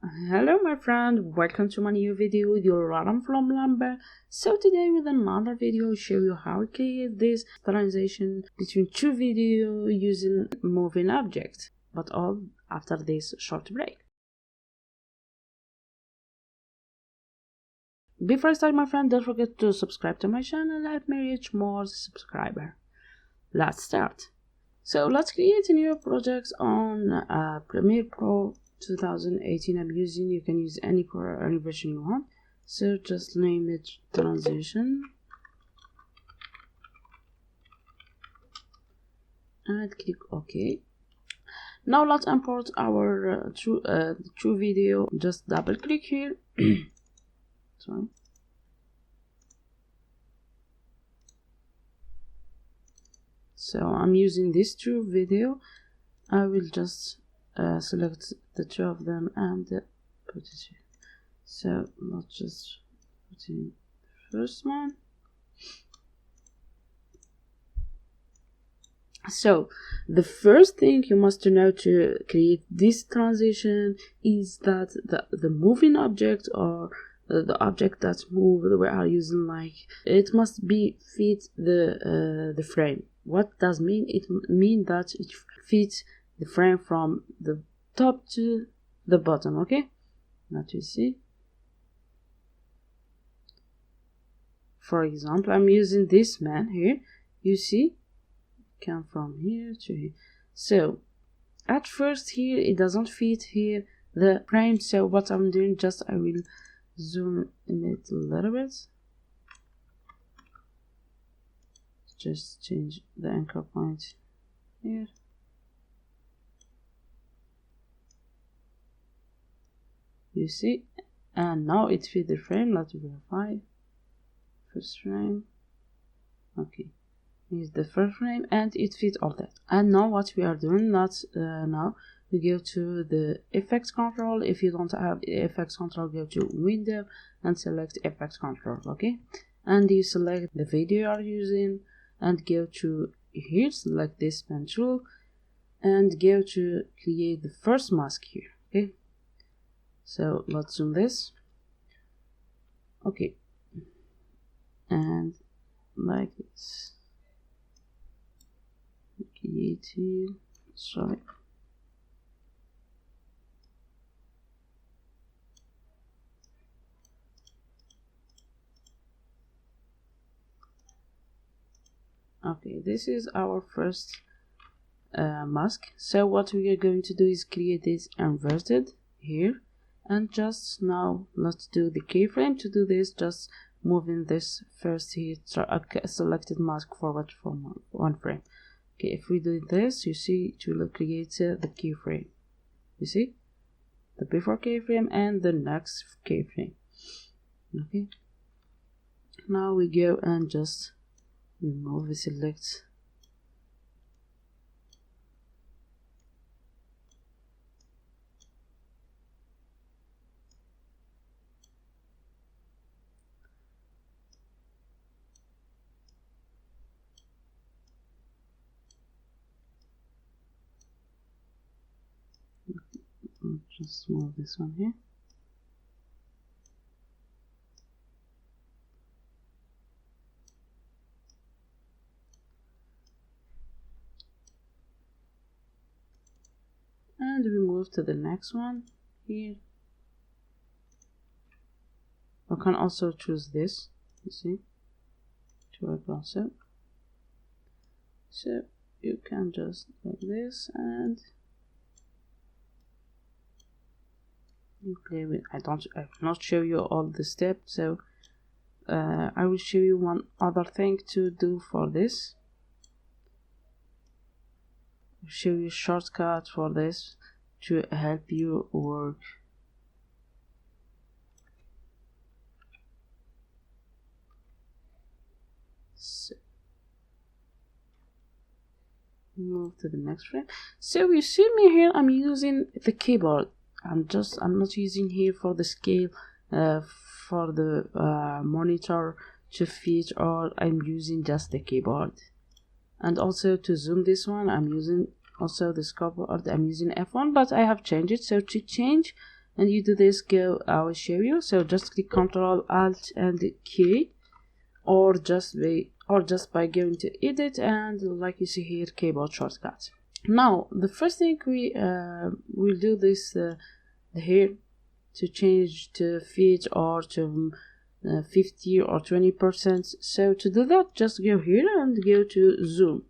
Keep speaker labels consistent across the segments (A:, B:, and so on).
A: Hello my friend, welcome to my new video with your Radam from Lumber. So today with another video I'll show you how to create this transition between two videos using moving objects, but all after this short break. Before I start my friend, don't forget to subscribe to my channel and help me reach more subscribers. Let's start. So let's create a new project on Premiere Pro 2018 I'm using. You can use any version you want, so just name it transition and click OK. Now let's import our true video. Just double click here. Sorry. So I'm using this true video. I will just select the two of them and put it here. So let's just put in the first one. So the first thing you must know to create this transition is that the moving object or the object that move we are using, like, it must be fit the frame. What does mean? It mean that it fits the frame from the top to the bottom. Okay, now you see, for example, I'm using this man here. You see, come from here to here. So at first here it doesn't fit here the frame. So what I'm doing, just I will zoom in it a little bit. Just change the anchor point here. You see, and now it fits the frame. Let's verify. First frame. Okay, here's the first frame and it fits all that. And now what we are doing, now we go to the effects control. If you don't have effects control, go to window and select effects control. Okay, and you select the video you are using and go to here, select this pen tool and go to create the first mask here. Okay, so let's zoom this. Okay, and like this, create here. Sorry. Okay, this is our first mask. So what we are going to do is create this inverted here, and just now let's do the keyframe. To do this, just moving this first here, selected mask forward from one frame. Okay, if we do this, you see it will create the keyframe. You see the before keyframe and the next keyframe. Okay, now we go and just remove the select. I'll just move this one here. And we move to the next one here. I can also choose this, you see, to work also. So you can just like this and you play with. I will not show you all the steps, so I will show you one other thing to do for this. I'll show you a shortcut for this to help you work. So move to the next frame. So you see me here, I'm using the keyboard. I'm not using here for the scale for the monitor to fit, or I'm using just the keyboard. And also to zoom this one, I'm using also the scope, or I'm using F1, but I have changed it. So to change and you do this, I will show you. So just click Ctrl Alt and K, or just by going to edit, and like you see here, keyboard shortcut. Now the first thing we will do this here to change to fit or to 50 or 20%. So to do that, just go here and go to zoom,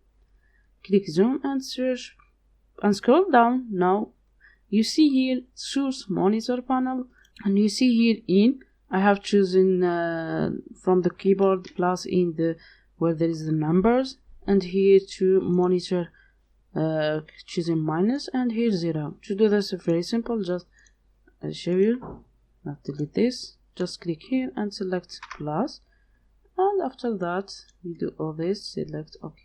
A: click zoom and search and scroll down. Now you see here source monitor panel, and you see here in, I have chosen from the keyboard plus in the where there is the numbers, and here to monitor choosing minus, and here 0. To do this very simple, just I'll show you. Now delete this, just click here and select plus, and after that you do all this, select OK.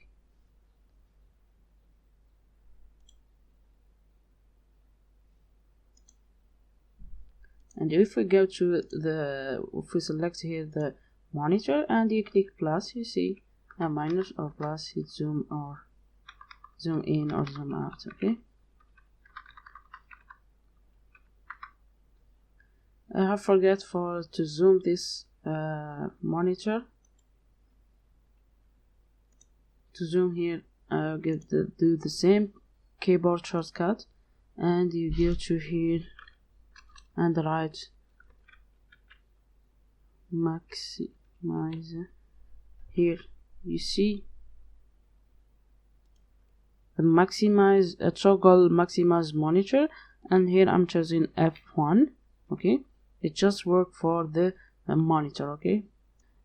A: And if we go to if we select here the monitor and you click plus, you see a minus or plus, hit zoom or zoom in or zoom out. Okay, I have forgot to zoom this monitor. To zoom here, do the same keyboard shortcut, and you go to here and write maximize. Here you see the maximize toggle maximize monitor, and here I'm choosing F1. Okay, it just work for the monitor. Okay,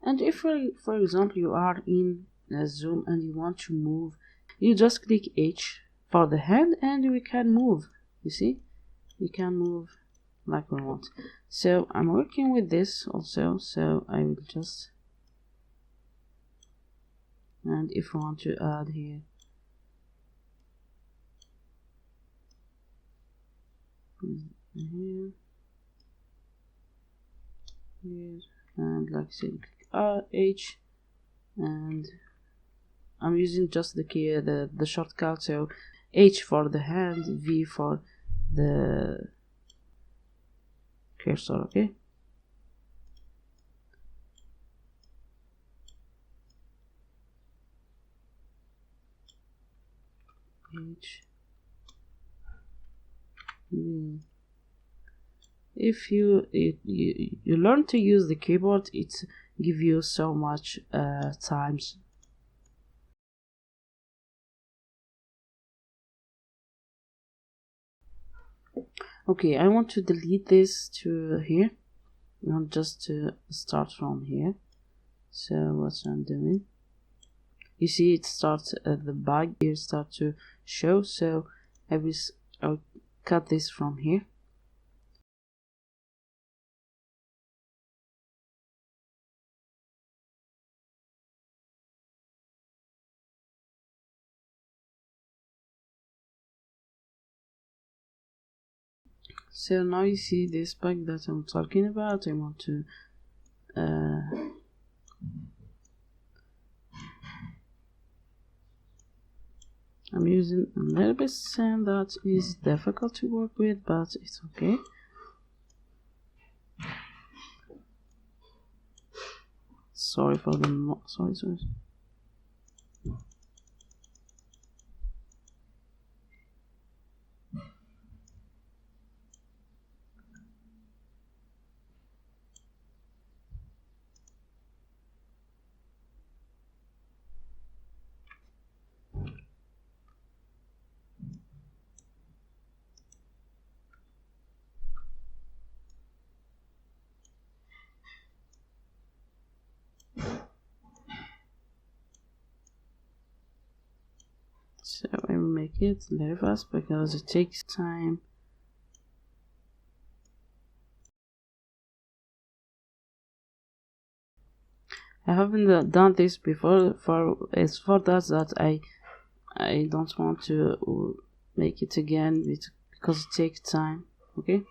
A: and if for example you are in zoom and you want to move, you just click H for the hand and we can move. You see, we can move like we want. So I'm working with this also, so I will just, and if we want to add here here and like say H, and I'm using just the key the shortcut, so H for the hand, V for the cursor. Okay, H, V. If you learn to use the keyboard, it give you so much times. Okay, I want to delete this to here, not just to start from here. So what I'm doing, you see it starts at the bug here start to show, so I'll cut this from here. So now you see this bug that I'm talking about. I want to I'm using a little bit sand that is difficult to work with, but it's okay. Sorry for the sorry. So I will make it very fast because it takes time. I haven't done this before, it's for that I don't want to make it again because it takes time. Okay.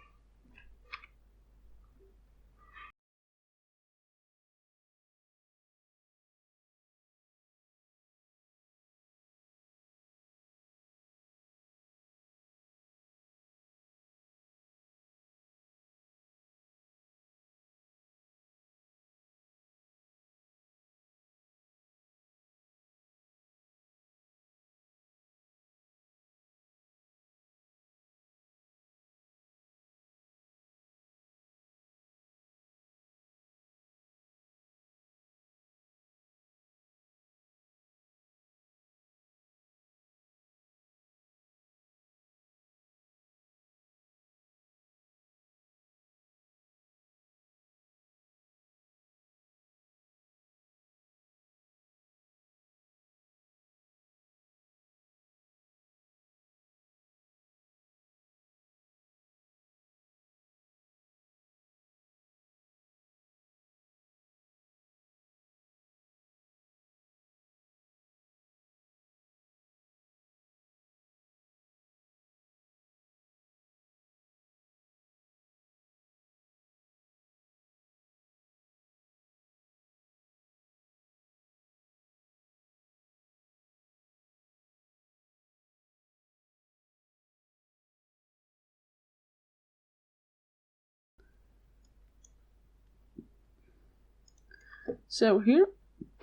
A: So here,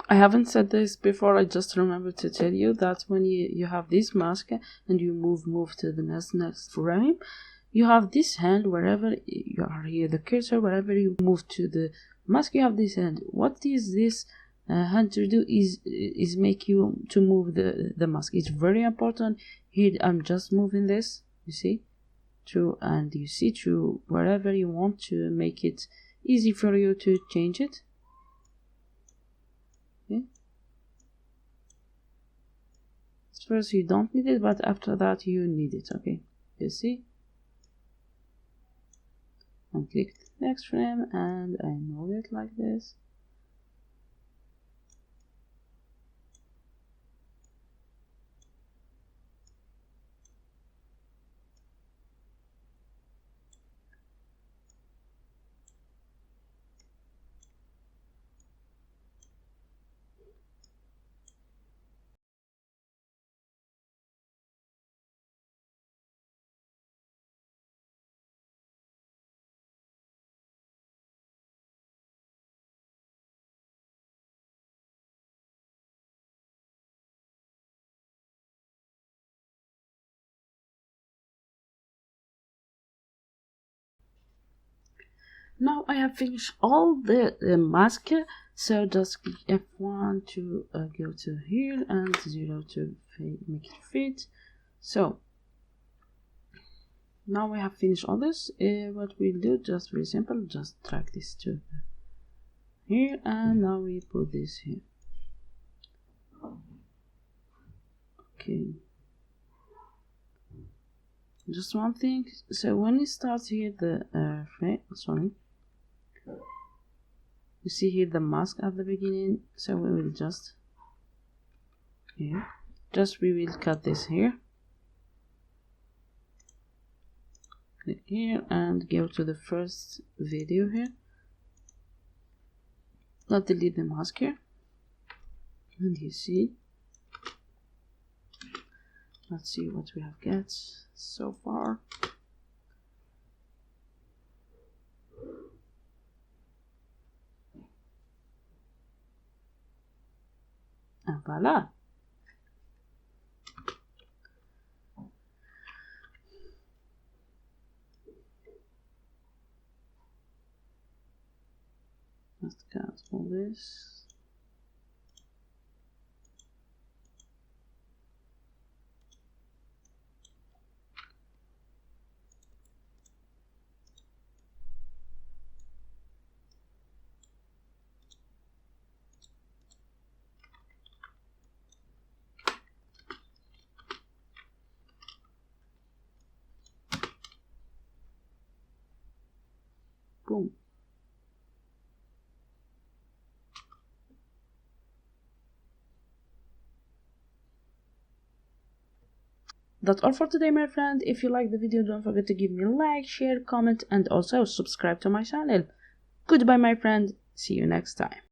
A: I haven't said this before, I just remember to tell you that when you have this mask and you move to the next frame, you have this hand wherever you are here, the cursor, wherever you move to the mask, you have this hand. What is this hand to do is make you to move the mask. It's very important. Here I'm just moving this, you see, and you see to wherever you want to make it easy for you to change it. Okay. First you don't need it, but after that you need it. Okay, you see, and click next frame and I move it like this. Now I have finished all the mask, so just click F1 to go to here and 0 to make it fit. So now we have finished all this. What we'll do, just very simple, just drag this to here, and now we put this here. Okay, just one thing, so when it starts here the frame, sorry, you see here the mask at the beginning, so we will just here, we will cut this here, click here and go to the first video here, not delete the mask here, and you see, let's see what we have got so far. And voila. Let's cancel this. Boom. That's all for today, my friend. If you like the video, don't forget to give me a like, share, comment, and also subscribe to my channel. Goodbye, my friend. See you next time.